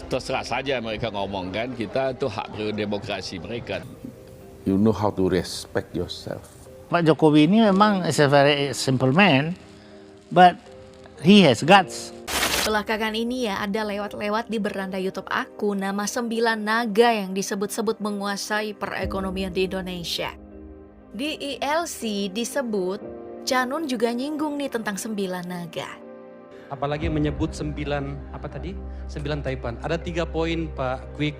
terserah saja mereka ngomong kan, kita itu hak berdemokrasi mereka. You know how to respect yourself. Pak Jokowi ini memang is a very simple man, but he has guts. Belakangan ini ya ada lewat-lewat di beranda YouTube aku nama 9 naga yang disebut-sebut menguasai perekonomian di Indonesia. Di ILC disebut, Canun juga nyinggung nih tentang 9 naga. Apalagi menyebut 9 Taipan. Ada 3 poin Pak Quick.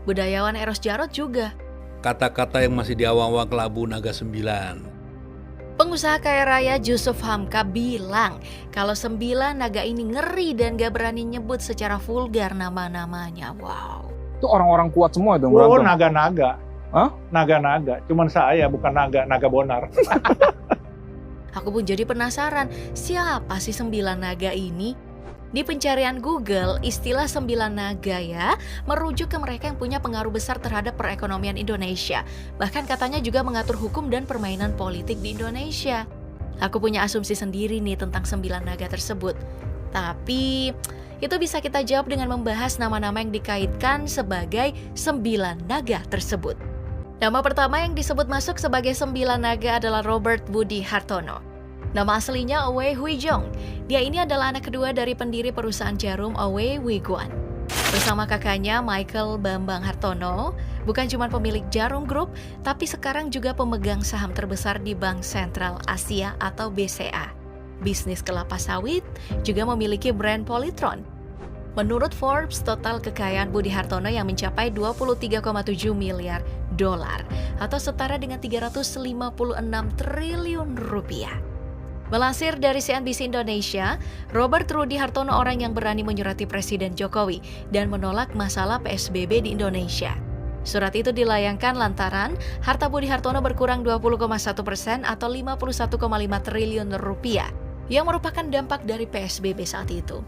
Budayawan Eros Jarot juga. Kata-kata yang masih di awang-awang kelabu naga 9. Pengusaha kaya raya Jusuf Hamka bilang kalau 9 naga ini ngeri dan gak berani nyebut secara vulgar nama-namanya. Wow. Itu orang-orang kuat semua itu yang Oh, berantem. naga-naga. Hah? Naga-naga. Cuman saya, bukan naga bonar. Aku pun jadi penasaran, siapa sih 9 naga ini? Di pencarian Google, istilah 9 naga ya merujuk ke mereka yang punya pengaruh besar terhadap perekonomian Indonesia. Bahkan katanya juga mengatur hukum dan permainan politik di Indonesia. Aku punya asumsi sendiri nih tentang 9 naga tersebut. Tapi itu bisa kita jawab dengan membahas nama-nama yang dikaitkan sebagai 9 naga tersebut. Nama pertama yang disebut masuk sebagai 9 naga adalah Robert Budi Hartono. Nama aslinya Owe Huijong. Dia ini adalah anak kedua dari pendiri perusahaan jarum Owe Wiguan. Bersama kakaknya Michael Bambang Hartono, bukan cuma pemilik Jarum Group, tapi sekarang juga pemegang saham terbesar di Bank Sentral Asia atau BCA. Bisnis kelapa sawit, juga memiliki brand Polytron. Menurut Forbes, total kekayaan Budi Hartono yang mencapai 23,7 miliar dolar atau setara dengan 356 triliun rupiah. Melansir dari CNBC Indonesia, Robert Rudi Hartono orang yang berani menyurati Presiden Jokowi dan menolak masalah PSBB di Indonesia. Surat itu dilayangkan lantaran harta Budi Hartono berkurang 20,1% atau 51,5 triliun rupiah yang merupakan dampak dari PSBB saat itu.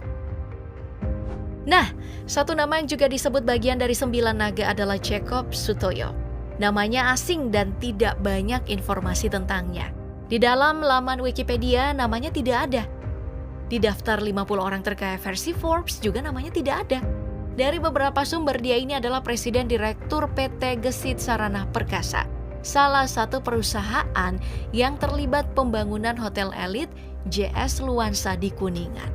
Nah, satu nama yang juga disebut bagian dari 9 naga adalah Jacob Sutoyo. Namanya asing dan tidak banyak informasi tentangnya. Di dalam laman Wikipedia namanya tidak ada. Di daftar 50 orang terkaya versi Forbes juga namanya tidak ada. Dari beberapa sumber dia ini adalah Presiden Direktur PT Gesit Sarana Perkasa, salah satu perusahaan yang terlibat pembangunan hotel elit JS Luansa di Kuningan.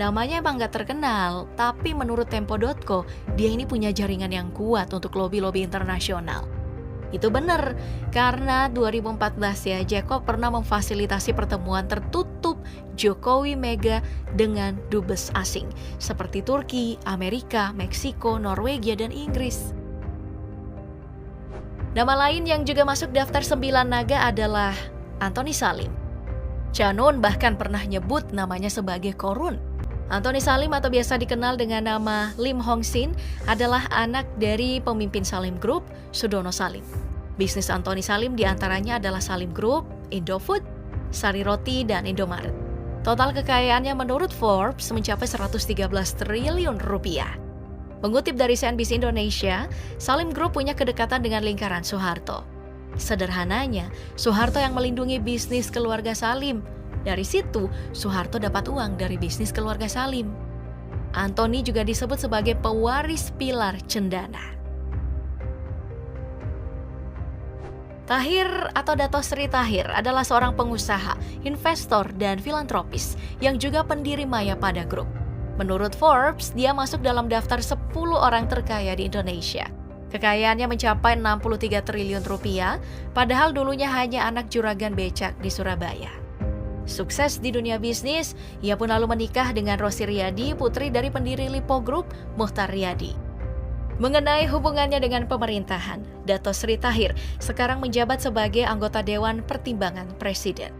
Namanya emang gak terkenal, tapi menurut Tempo.co, dia ini punya jaringan yang kuat untuk lobi-lobi internasional. Itu benar, karena 2014 ya Jacob pernah memfasilitasi pertemuan tertutup Jokowi Mega dengan dubes asing seperti Turki, Amerika, Meksiko, Norwegia, dan Inggris. Nama lain yang juga masuk daftar 9 naga adalah Antoni Salim. Canun bahkan pernah nyebut namanya sebagai Korun. Antoni Salim atau biasa dikenal dengan nama Lim Hong Sin adalah anak dari pemimpin Salim Group, Sudono Salim. Bisnis Antoni Salim diantaranya adalah Salim Group, Indofood, Sari Roti, dan Indomaret. Total kekayaannya menurut Forbes mencapai 113 triliun rupiah. Mengutip dari CNBC Indonesia, Salim Group punya kedekatan dengan lingkaran Soeharto. Sederhananya, Soeharto yang melindungi bisnis keluarga Salim. Dari situ, Soeharto dapat uang dari bisnis keluarga Salim. Antoni juga disebut sebagai pewaris pilar Cendana. Tahir atau Dato Sri Tahir adalah seorang pengusaha, investor, dan filantropis yang juga pendiri Mayapada Group. Menurut Forbes, dia masuk dalam daftar 10 orang terkaya di Indonesia. Kekayaannya mencapai 63 triliun rupiah, padahal dulunya hanya anak juragan becak di Surabaya. Sukses di dunia bisnis, ia pun lalu menikah dengan Rosi Riyadi, putri dari pendiri Lipo Group, Muhtar Riyadi. Mengenai hubungannya dengan pemerintahan, Dato Sri Tahir sekarang menjabat sebagai anggota Dewan Pertimbangan Presiden.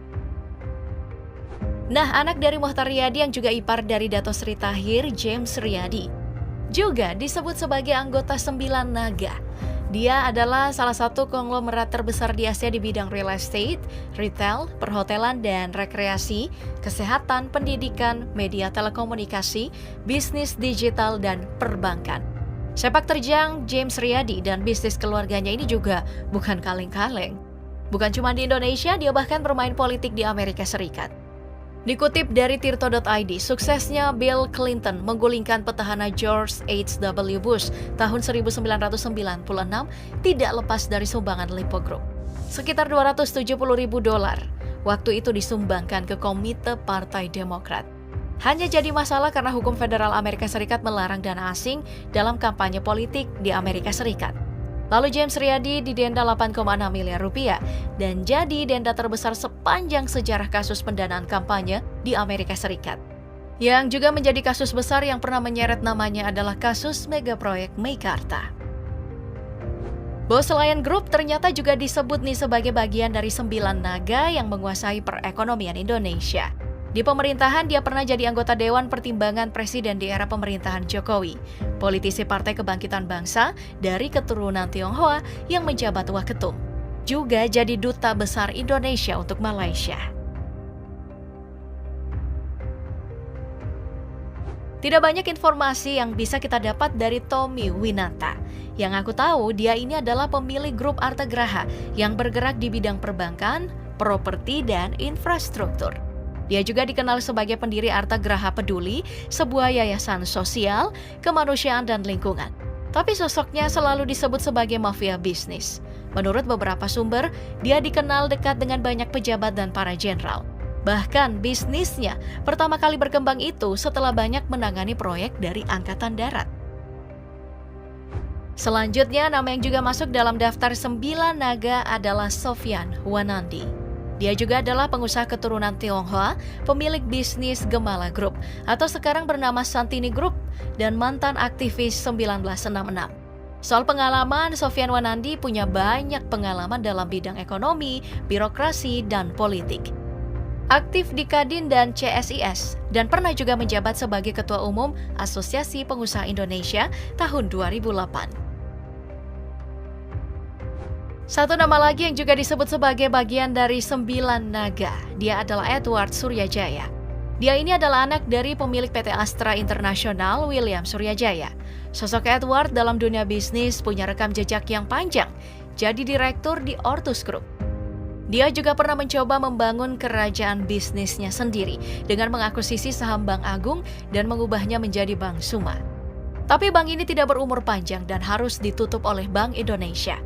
Nah, anak dari Muhtar Riyadi yang juga ipar dari Dato Sri Tahir, James Riyadi, juga disebut sebagai anggota 9 naga. Dia adalah salah satu konglomerat terbesar di Asia di bidang real estate, retail, perhotelan dan rekreasi, kesehatan, pendidikan, media telekomunikasi, bisnis digital, dan perbankan. Sepak terjang James Riyadi dan bisnis keluarganya ini juga bukan kaleng-kaleng. Bukan cuma di Indonesia, dia bahkan bermain politik di Amerika Serikat. Dikutip dari Tirto.id, suksesnya Bill Clinton menggulingkan petahana George H.W. Bush tahun 1996 tidak lepas dari sumbangan Lipo Group. Sekitar $270.000 waktu itu disumbangkan ke Komite Partai Demokrat. Hanya jadi masalah karena hukum federal Amerika Serikat melarang dana asing dalam kampanye politik di Amerika Serikat. Lalu James Riyadi didenda 8,6 miliar rupiah dan jadi denda terbesar sepanjang sejarah kasus pendanaan kampanye di Amerika Serikat. Yang juga menjadi kasus besar yang pernah menyeret namanya adalah kasus megaproyek Meikarta. Bos Lion Group ternyata juga disebut nih sebagai bagian dari 9 naga yang menguasai perekonomian Indonesia. Di pemerintahan, dia pernah jadi anggota Dewan Pertimbangan Presiden di era pemerintahan Jokowi, politisi Partai Kebangkitan Bangsa dari keturunan Tionghoa yang menjabat waketum, juga jadi duta besar Indonesia untuk Malaysia. Tidak banyak informasi yang bisa kita dapat dari Tommy Winata. Yang aku tahu, dia ini adalah pemilik grup Artagraha yang bergerak di bidang perbankan, properti, dan infrastruktur. Dia juga dikenal sebagai pendiri Artagraha Peduli, sebuah yayasan sosial, kemanusiaan, dan lingkungan. Tapi sosoknya selalu disebut sebagai mafia bisnis. Menurut beberapa sumber, dia dikenal dekat dengan banyak pejabat dan para jenderal. Bahkan bisnisnya pertama kali berkembang itu setelah banyak menangani proyek dari Angkatan Darat. Selanjutnya, nama yang juga masuk dalam daftar 9 naga adalah Sofyan Wanandi. Dia juga adalah pengusaha keturunan Tionghoa, pemilik bisnis Gemala Group, atau sekarang bernama Santini Group, dan mantan aktivis 1966. Soal pengalaman, Sofyan Wanandi punya banyak pengalaman dalam bidang ekonomi, birokrasi, dan politik. Aktif di Kadin dan CSIS, dan pernah juga menjabat sebagai Ketua Umum Asosiasi Pengusaha Indonesia tahun 2008. Satu nama lagi yang juga disebut sebagai bagian dari 9 naga, dia adalah Edward Suryajaya. Dia ini adalah anak dari pemilik PT Astra International, William Suryajaya. Sosok Edward dalam dunia bisnis punya rekam jejak yang panjang, jadi direktur di Ortus Group. Dia juga pernah mencoba membangun kerajaan bisnisnya sendiri dengan mengakuisisi saham Bank Agung dan mengubahnya menjadi Bank Suma. Tapi bank ini tidak berumur panjang dan harus ditutup oleh Bank Indonesia.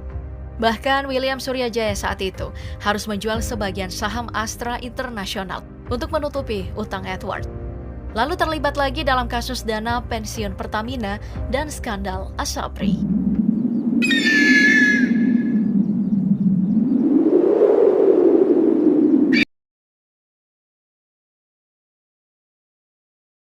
Bahkan William Suryajaya saat itu harus menjual sebagian saham Astra International untuk menutupi utang Edward. Lalu terlibat lagi dalam kasus dana pensiun Pertamina dan skandal Asapri.